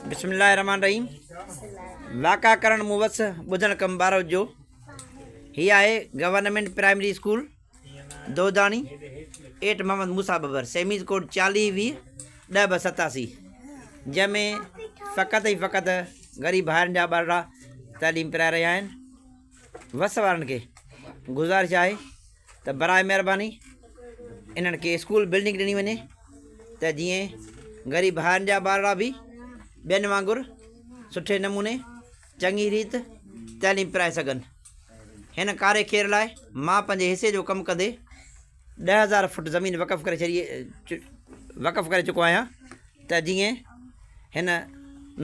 बिस्मिल्लाहिर्रहमानिर्रहीम। वाक़ाकरण मुवस ॿुधण कम ॿारो जो ही आहे गवर्नमेंट प्राइमरी स्कूल दोदाणी 8 मोहम्मद मूसा बबर सेमीज़ कोड 4020-10-87 जंहिंमें फ़क़ति ग़रीब भाइरनि जा ॿार तालीम पिराए रहिया आहिनि। वस वारनि खे गुज़ारिश आहे त बराए महिरबानी इन्हनि खे स्कूल बिल्डिंग ॾिनी वञे त जीअं ग़रीब भाइरनि जा ॿार बि ॿियनि वांगुरु सुठे नमूने चङी रीति तालीम पिराए सघनि। हिन कार्य खेर लाइ मां पंहिंजे हिसे जो कमु कंदे 10,000 फुट ज़मीन वक़फ़ करे चुको आहियां त जीअं हिन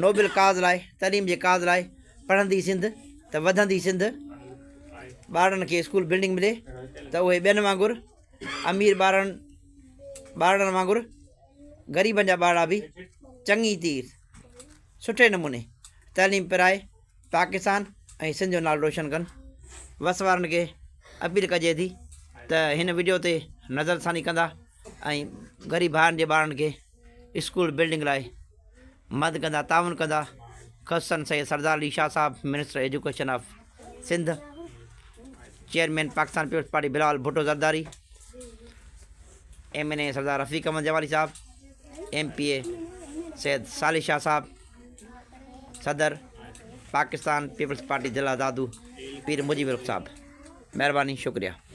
नोबल काज़ लाइ तालीम जे काज़ लाइ पढ़ंदी सिंध त वधंदी सिंध ॿारनि खे स्कूल बिल्डिंग मिले त उहे ॿियनि वांगुरु अमीर ॿारनि वांगुरु ग़रीबनि जा ॿार बि चङी तीर सुठे नमूने तालीम पिराए पाकिस्तान ऐं सिंध जो नालो रोशन कनि। वस वारनि खे अपील कजे थी त हिन वीडियो ते नज़रसानी कंदा ऐं ग़रीब भाइरनि जे ॿारनि खे स्कूल बिल्डिंग लाइ मदद कंदा ताउन कंदा। ख़ुशन सैयद सरदार अली शाह साहब minister education of Sindh, chairman Pakistan peoples party Bilawal Bhutto Zardari, MNA Sardar Rafiq Ahmed Jawali साहब, MPA सैयद सालिह शाह साहब, सदर पाकिस्तान पीपल्स पार्टी दिल आज़ादू पीर मुजीब साहब। महिरबानी, शुक्रिया।